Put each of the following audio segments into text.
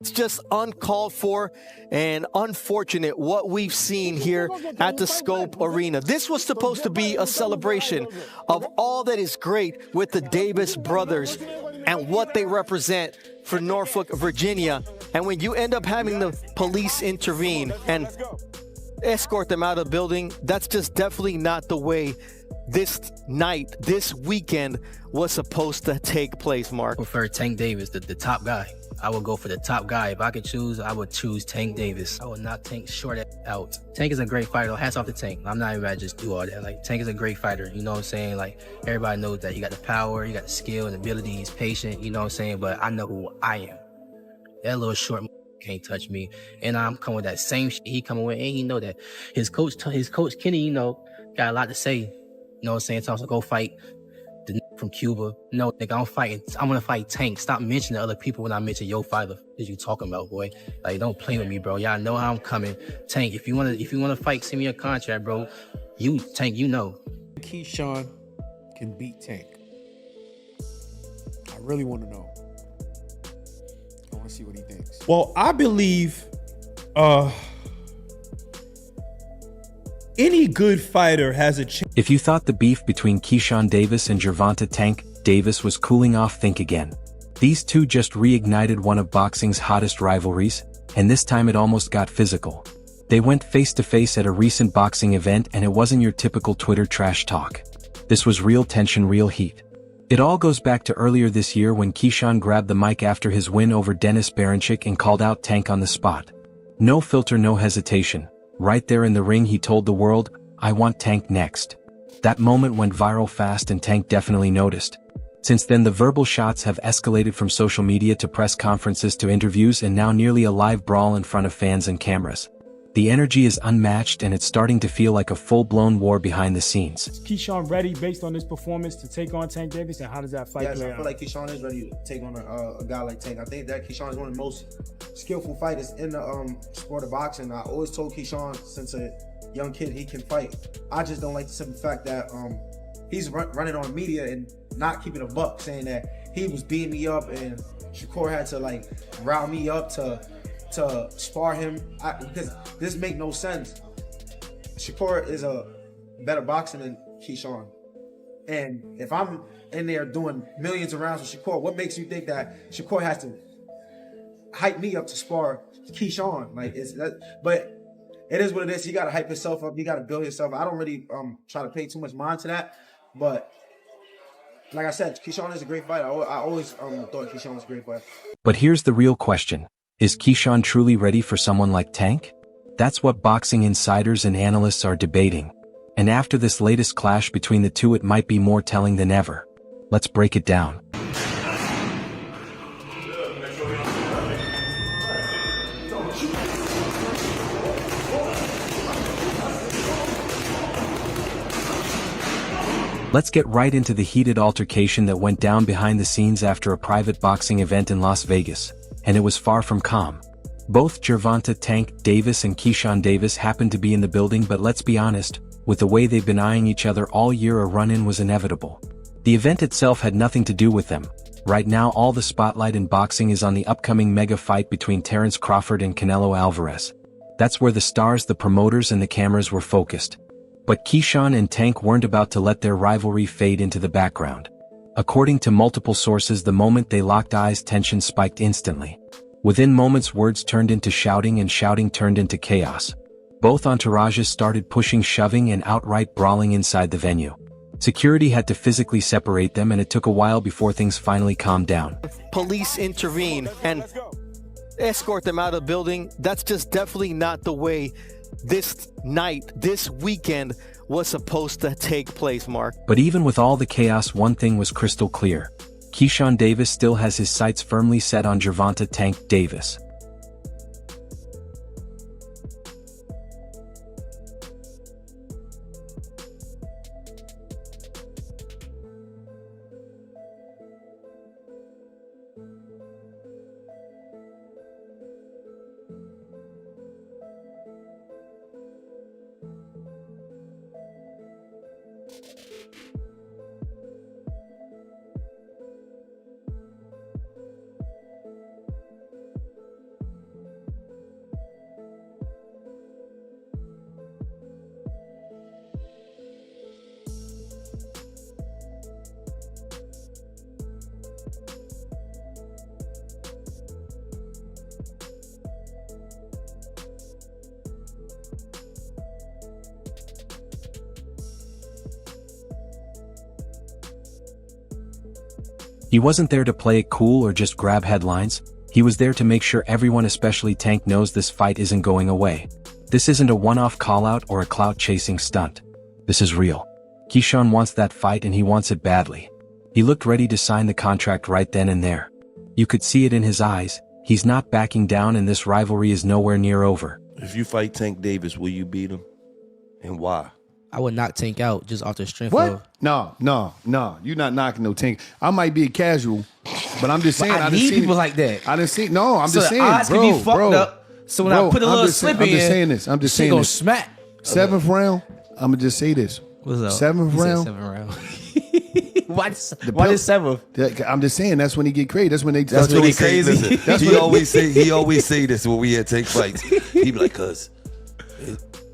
It's just uncalled for and unfortunate what we've seen here at the Scope Arena. This was supposed to be a celebration of all that is great with the Davis brothers and what they represent for Norfolk, Virginia. And when you end up having the police intervene and escort them out of the building, that's just definitely not the way this night, this weekend was supposed to take place, Mark. I prefer Tank Davis, the top guy. I would go for the top guy. If I could choose, I would choose Tank Davis. I would not Tank short out. Tank is a great fighter. Hats off to Tank. I'm not even about to just do all that. Like, Tank is a great fighter. You know what I'm saying? Like, everybody knows that he got the power, he got the skill and ability, he's patient, you know what I'm saying? But I know who I am. That little short can't touch me. And I'm coming with that same shit he coming with. And he know that his coach Kenny, you know, got a lot to say. You know what I'm saying? Tells him to go fight the from Cuba. No, nigga, I'm gonna fight Tank. Stop mentioning other people when I mention your fighter. What you talking about, boy? Like, don't play with me, bro. Y'all know how I'm coming. Tank, if you wanna fight, send me a contract, bro. Tank, you know. Keyshawn can beat Tank. I really want to know. I want to see what he thinks. Well, I believe any good fighter has a chance. If you thought the beef between Keyshawn Davis and Gervonta Tank Davis was cooling off, think again. These two just reignited one of boxing's hottest rivalries, and this time it almost got physical. They went face-to-face at a recent boxing event, and it wasn't your typical Twitter trash talk. This was real tension, real heat. It all goes back to earlier this year when Keyshawn grabbed the mic after his win over Dennis Baranchik and called out Tank on the spot. No filter, no hesitation. Right there in the ring, he told the world, "I want Tank next." That moment went viral fast, and Tank definitely noticed. Since then, the verbal shots have escalated from social media to press conferences to interviews, and now nearly a live brawl in front of fans and cameras. The energy is unmatched, and it's starting to feel like a full-blown war behind the scenes. Is Keyshawn ready based on this performance to take on Tank Davis, and how does that fight play out? I feel like Keyshawn is ready to take on a guy like Tank. I think that Keyshawn is one of the most skillful fighters in the sport of boxing. I always told Keyshawn since a young kid he can fight. I just don't like the simple fact that he's running on media and not keeping a buck, saying that he was beating me up and Shakur had to like rile me up to spar him, because this make no sense. Shakur is a better boxer than Keyshawn, and if I'm in there doing millions of rounds with Shakur, what makes you think that Shakur has to hype me up to spar Keyshawn? Like, it's that, but it is what it is. He got to hype himself up. He got to build himself. I don't really try to pay too much mind to that, but like I said, Keyshawn is a great fighter. I always thought Keyshawn was a great fighter. But here's the real question. Is Keyshawn truly ready for someone like Tank? That's what boxing insiders and analysts are debating. And after this latest clash between the two, it might be more telling than ever. Let's break it down. Let's get right into the heated altercation that went down behind the scenes after a private boxing event in Las Vegas. And it was far from calm. Both Gervonta Tank Davis and Keyshawn Davis happened to be in the building, but let's be honest, with the way they've been eyeing each other all year, a run-in was inevitable. The event itself had nothing to do with them. Right now, all the spotlight in boxing is on the upcoming mega fight between Terence Crawford and Canelo Alvarez. That's where the stars, the promoters, and the cameras were focused. But Keyshawn and Tank weren't about to let their rivalry fade into the background. According to multiple sources, the moment they locked eyes, tension spiked instantly. Within moments, words turned into shouting and shouting turned into chaos. Both entourages started pushing, shoving, and outright brawling inside the venue. Security had to physically separate them, and it took a while before things finally calmed down. Police intervene and escort them out of the building. That's just definitely not the way this night, this weekend was supposed to take place, Mark. But even with all the chaos, one thing was crystal clear. Keyshawn Davis still has his sights firmly set on Gervonta Tank Davis. He wasn't there to play it cool or just grab headlines. He was there to make sure everyone, especially Tank, knows this fight isn't going away. This isn't a one-off call-out or a clout-chasing stunt. This is real. Keyshawn wants that fight and he wants it badly. He looked ready to sign the contract right then and there. You could see it in his eyes. He's not backing down and this rivalry is nowhere near over. If you fight Tank Davis, will you beat him? And why? I would knock Tank out just off the strength What? of... No. You're not knocking no Tank. I might be a casual, but I'm just saying. I need people like that. I didn't see. No, I'm So just the saying, odds bro. can be fucked up. So when I put a I'm little just slip saying, in, I'm just saying this. I'm just she saying gonna this. smack. Seventh round. I'm gonna just say this. What's up? Seventh You said round. 7th round. Why the 7th? I'm just saying that's when he get crazy. That's when they. That's when he get crazy. Listen, he always say this when we had Tank fights. He be like, "Cuz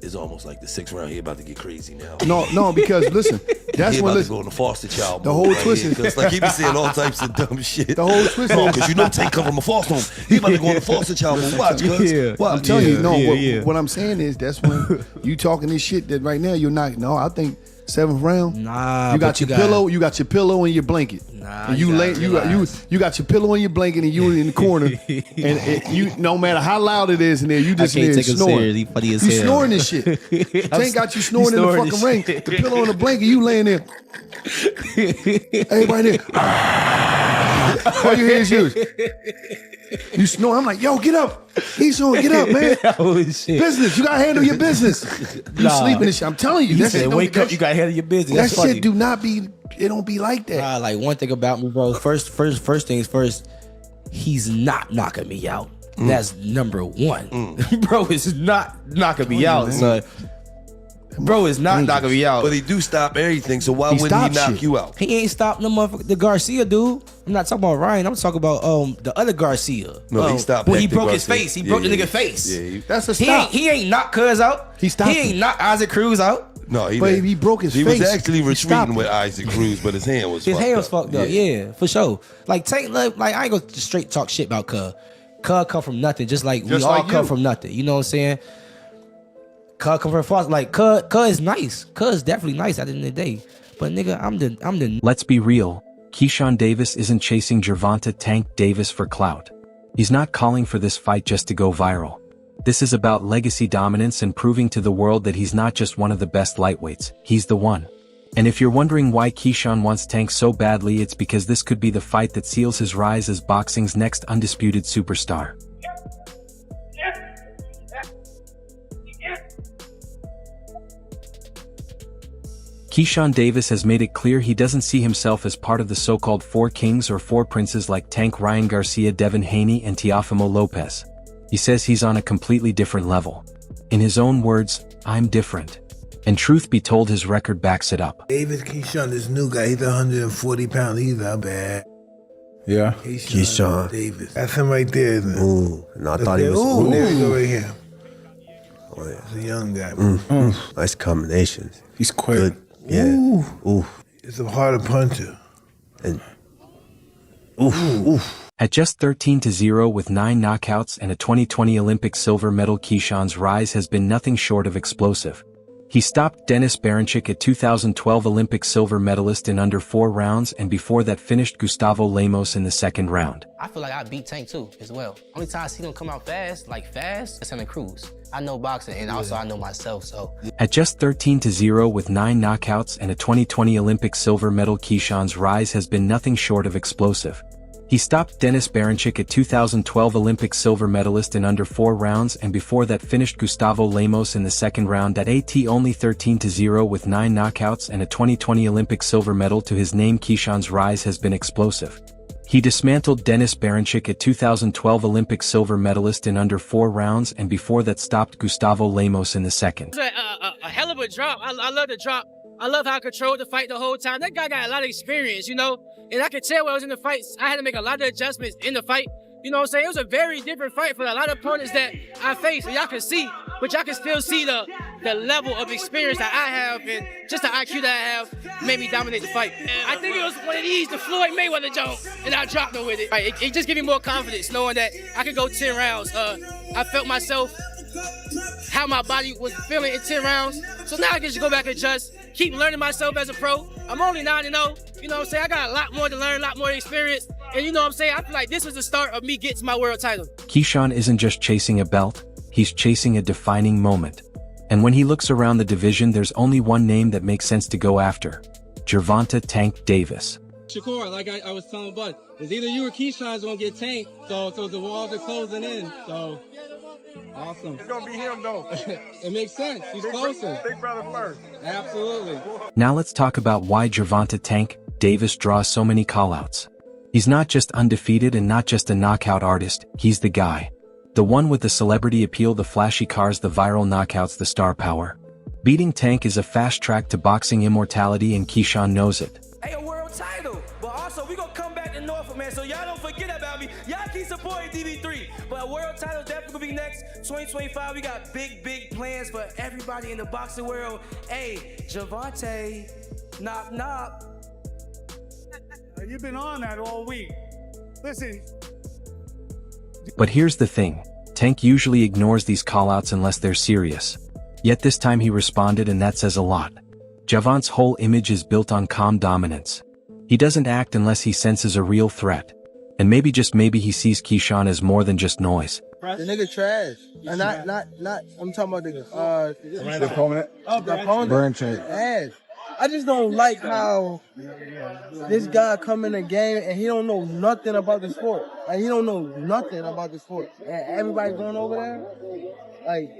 it's almost like the 6th round. He about to get crazy now." No, because listen, that's he when about to go listen. in the foster child. The mode whole right twist here, is- 'cause, like he be saying all types of dumb shit. The whole twist bro, is- because you know Tank come from a foster home. He about to go in the foster child mode. Watch, cuz. Yeah. Watch. I'm telling you, no. Yeah. What I'm saying is that's when you talking this shit that right now you're not. No, I think 7th round. Nah, you got but your you got- pillow. You got your pillow and your blanket. Nah, and you you gotta lay. realize. You got your pillow and your blanket, and you in the corner. and you, no matter how loud it is in there, you just I can't in there take him snoring. serious. He funny as You hell. snoring this shit. Tank got you snoring in the snoring fucking this ring. shit. The pillow and the blanket, you laying there. Everybody there. All you hear is yours. You snore. I'm like, yo, get up. He's on. Get up, man. Oh shit! Business. You gotta handle your business. You Nah. sleeping and shit. I'm telling you. You That said shit don't- wake up. You got to handle your business. That That's funny. shit do not be. It don't be like that. Nah, like one thing about me, bro. First things first. He's not knocking me out. That's number one. Bro is not knocking me out, son. Bro is not knocking me out. But he do stop everything, so why He wouldn't he stops knock shit. you out? He ain't stopped no motherfucker. The Garcia dude. I'm not talking about Ryan. I'm talking about the other Garcia. No, he stopped when he Hector broke his Garcia. face. He broke the Yeah, nigga face. Yeah, That's a He stop. ain't knocked Cuz out. He stopped He ain't him. knocked Isaac Cruz out. No, he But didn't. he broke his He face. was actually He stopped retreating with it. Isaac Cruz, but his hand was His fucked hand was up. fucked up. Yeah, for sure. Like Tank, like I ain't gonna just straight talk shit about Cuz. Cuz come from nothing, just like we Just all like come you. from nothing. You know what I'm saying? Cuz come from foster. Like Cuz is nice. Cuz is definitely nice at the end of the day. But nigga, I'm the. Let's be real. Keyshawn Davis isn't chasing Gervonta Tank Davis for clout. He's not calling for this fight just to go viral. This is about legacy dominance and proving to the world that he's not just one of the best lightweights, he's the one. And if you're wondering why Keyshawn wants Tank so badly, it's because this could be the fight that seals his rise as boxing's next undisputed superstar. Keyshawn Davis has made it clear he doesn't see himself as part of the so-called Four Kings or Four Princes like Tank, Ryan Garcia, Devin Haney, and Teofimo Lopez. He says he's on a completely different level. In his own words, "I'm different." And truth be told, his record backs it up. Davis Keyshawn, this new guy, he's 140 pounds. He's not bad. Yeah. Keyshawn Davis. That's him right there, isn't it? Ooh, no, I thought he was. Ooh, there you go right here. Oh, yeah. He's a young guy. Nice combinations. He's quick. Good. Yeah. Ooh. It's a harder puncher. And oof. At just 13-0 with 9 knockouts and a 2020 Olympic silver medal, Keyshawn's rise has been nothing short of explosive. He stopped Denis Baranchyk, a 2012 Olympic silver medalist, in under 4 rounds, and before that finished Gustavo Lemos in the 2nd round. I feel like I beat Tank too, as well. Only time I see them come out fast, it's Santa Cruz. I know boxing, and also I know myself, so. At just 13-0 with 9 knockouts and a 2020 Olympic silver medal, Keyshawn's rise has been nothing short of explosive. He stopped Denis Baranchyk, a 2012 Olympic silver medalist, in under 4 rounds, and before that finished Gustavo Lemos in the 2nd round at only 13-0 with 9 knockouts and a 2020 Olympic silver medal to his name. Keyshawn's rise has been explosive. He dismantled Denis Baranchyk, a 2012 Olympic silver medalist, in under 4 rounds, and before that stopped Gustavo Lemos in the 2nd. It was a hell of a drop. I love the drop. I love how I controlled the fight the whole time. That guy got a lot of experience, you know? And I could tell when I was in the fights, I had to make a lot of adjustments in the fight. You know what I'm saying? It was a very different fight for a lot of opponents that I faced. And y'all can see, but y'all can still see the level of experience that I have and just the IQ that I have made me dominate the fight. I think it was one of these, the Floyd Mayweather Jones, and I dropped him with it. It just gave me more confidence knowing that I could go 10 rounds. I felt myself, how my body was feeling in 10 rounds. So now I can just go back and adjust, keep learning myself as a pro, I'm only 9-0. You know what I'm saying? I got a lot more to learn, a lot more experience. And you know what I'm saying? I feel like this was the start of me getting to my world title. Keyshawn isn't just chasing a belt, he's chasing a defining moment. And when he looks around the division, there's only one name that makes sense to go after: Gervonta "Tank" Davis. Shakur, like I was telling Bud, it's either you or Keyshawn's gonna get tanked, so the walls are closing in. So awesome. It's gonna be him though. It makes sense. He's closer. Big brother first. Absolutely. Now let's talk about why Gervonta "Tank" Davis draws so many callouts. He's not just undefeated and not just a knockout artist, he's the guy. The one with the celebrity appeal, the flashy cars, the viral knockouts, the star power. Beating Tank is a fast track to boxing immortality, and Keyshawn knows it. Hey, a world title. But also, we gonna come back to Norfolk, man, so y'all don't forget about me. Y'all keep supporting DB3. But a world title definitely gonna be next. 2025, we got big plans for everybody in the boxing world. Hey, Gervonta, knock, knock. You've been on that all week. Listen. But here's the thing, Tank usually ignores these callouts unless they're serious. Yet this time he responded, and that says a lot. Gervonta's whole image is built on calm dominance. He doesn't act unless he senses a real threat. And maybe, just maybe, he sees Keyshawn as more than just noise. The nigga trash. And not I'm talking about the opponent. The opponent. Burn check. Ass. I just don't like how this guy come in the game and he don't know nothing about the sport. Like, he don't know nothing about the sport. And everybody going over there, like,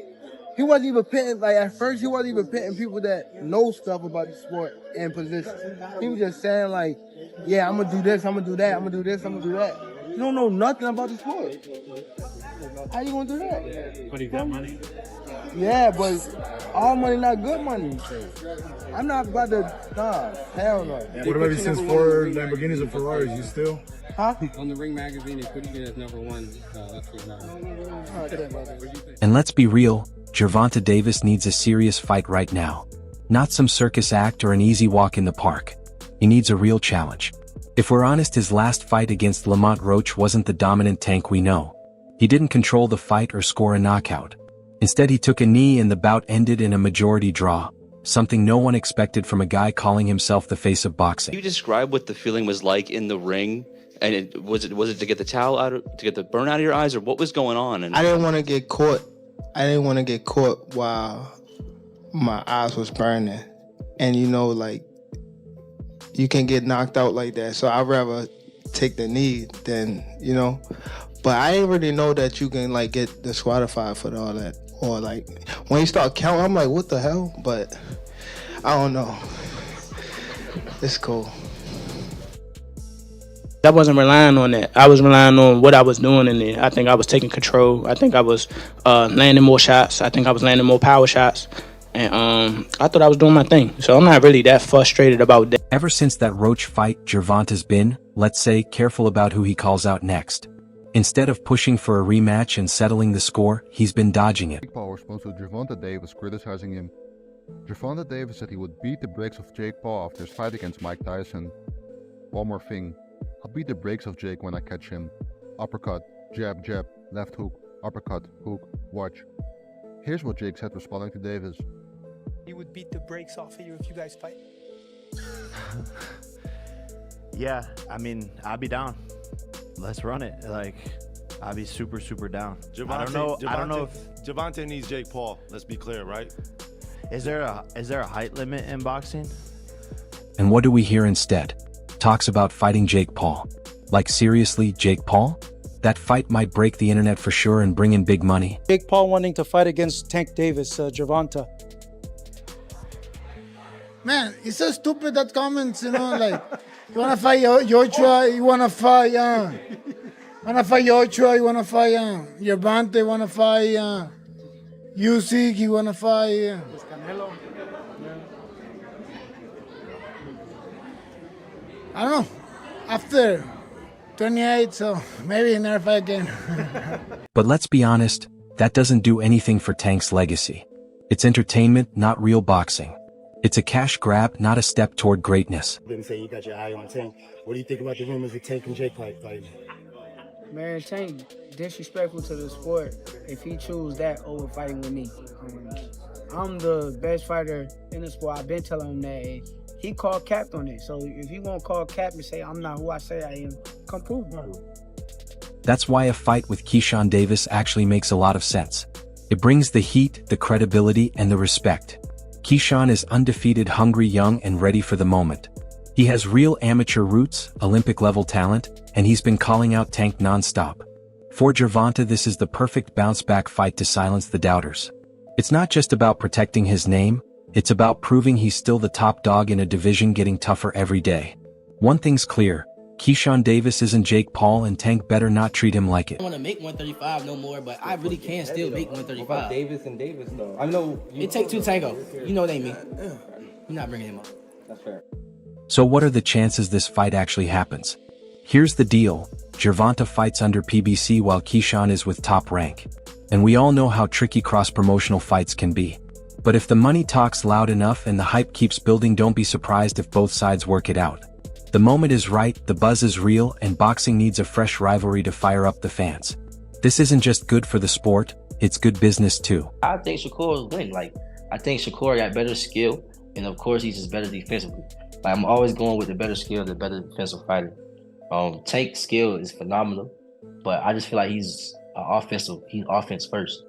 he wasn't even pitting, like, at first he wasn't even pitting people that know stuff about the sport and positions. He was just saying, like, yeah, I'm gonna do this, I'm gonna do that, I'm gonna do this, I'm gonna do that. You don't know nothing about the sport. How you gonna do that? But he got money? Yeah, but all money not good money. I'm not about to, hell no. What about since 4 Lamborghinis and Ferraris? You still? Huh? On the Ring magazine, they put you as #1. And let's be real, Gervonta Davis needs a serious fight right now. Not some circus act or an easy walk in the park. He needs a real challenge. If we're honest, his last fight against Lamont Roach wasn't the dominant Tank we know. He didn't control the fight or score a knockout. Instead, he took a knee and the bout ended in a majority draw, something no one expected from a guy calling himself the face of boxing. Can you describe what the feeling was like in the ring? And was it to get the towel out, to get the burn out of your eyes, or what was going on? And I didn't want to get caught. I didn't want to get caught while my eyes was burning. And you know, like, you can get knocked out like that. So I'd rather take the knee than, you know. But I didn't really know that you can, like, get disqualified for all that. Or, like, when you start counting, I'm like, what the hell? But I don't know. It's cool. I wasn't relying on that. I was relying on what I was doing in there. I think I was taking control. I think I was landing more shots. I think I was landing more power shots. And I thought I was doing my thing. So I'm not really that frustrated about that. Ever since that Roach fight, Gervonta's been, let's say, careful about who he calls out next. Instead of pushing for a rematch and settling the score, he's been dodging it. Jake Paul responds to Gervonta Davis criticizing him. Gervonta Davis said he would beat the brakes of Jake Paul after his fight against Mike Tyson. One more thing. I'll beat the brakes of Jake when I catch him. Uppercut, jab, jab, left hook, uppercut, hook, watch. Here's what Jake said responding to Davis. He would beat the brakes off of you if you guys fight. Yeah, I mean, I'll be down. Let's run it. Like, I'll be super down. I don't know if Gervonta needs Jake Paul. Let's be clear, right? Is there a height limit in boxing? And what do we hear instead? Talks about fighting Jake Paul. Like, seriously, Jake Paul? That fight might break the internet for sure and bring in big money. Jake Paul wanting to fight against Tank Davis, Gervonta. Man, it's so stupid, that comments, you know, like, you wanna fight Joshua, you wanna fight Joshua, you wanna fight Gervonta, you wanna fight Usyk, you wanna fight I don't know, after 28, so maybe never fight again. But let's be honest, that doesn't do anything for Tank's legacy. It's entertainment, not real boxing. It's a cash grab, not a step toward greatness. Been saying you got your eye on Tank. What do you think about the rumors of Tank and Jake fighting? Man, Tank disrespectful to the sport if he choose that over fighting with me. I'm the best fighter in the sport. I've been telling him that. he called capped on it. So if you won't call cap and say I'm not who I say I am, come prove, bro. That's why a fight with Keyshawn Davis actually makes a lot of sense. It brings the heat, the credibility, and the respect. Keyshawn is undefeated, hungry, young, and ready for the moment. He has real amateur roots, Olympic-level talent, and he's been calling out Tank non-stop. For Gervonta, this is the perfect bounce-back fight to silence the doubters. It's not just about protecting his name, it's about proving he's still the top dog in a division getting tougher every day. One thing's clear, Keyshawn Davis isn't Jake Paul, and Tank better not treat him like it. I don't want to make 135 no more, but I really can still make 135. Davis and Davis, though. I know. It take two tango. You know what I mean. You're not bringing him up. That's fair. So what are the chances this fight actually happens? Here's the deal, Gervonta fights under PBC while Keyshawn is with Top Rank. And we all know how tricky cross-promotional fights can be. But if the money talks loud enough and the hype keeps building, don't be surprised if both sides work it out. The moment is right, the buzz is real, and boxing needs a fresh rivalry to fire up the fans. This isn't just good for the sport, it's good business too. I think Shakur will win. Like, I think Shakur got better skill, and of course he's just better defensively. Like, I'm always going with the better skill, the better defensive fighter. Tank's skill is phenomenal, but I just feel like he's offense first.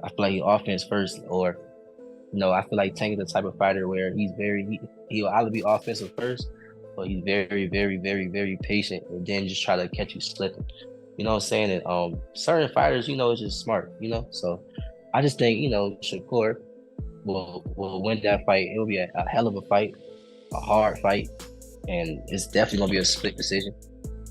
I feel like he's offense first, or I feel like Tank is the type of fighter where he'll either be offensive first, but he's very, very, very, very patient, and then just try to catch you slipping. You know what I'm saying? And certain fighters, it's just smart, So I just think, Shakur will win that fight. It'll be a hell of a fight, a hard fight, and it's definitely gonna be a split decision.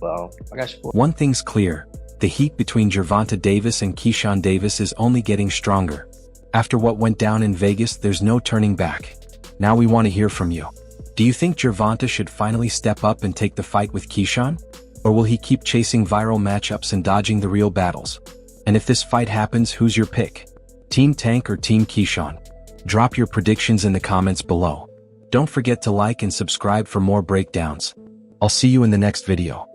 But I got Shakur. One thing's clear, the heat between Gervonta Davis and Keyshawn Davis is only getting stronger. After what went down in Vegas, there's no turning back. Now we want to hear from you. Do you think Gervonta should finally step up and take the fight with Keyshawn? Or will he keep chasing viral matchups and dodging the real battles? And if this fight happens, who's your pick? Team Tank or Team Keyshawn? Drop your predictions in the comments below. Don't forget to like and subscribe for more breakdowns. I'll see you in the next video.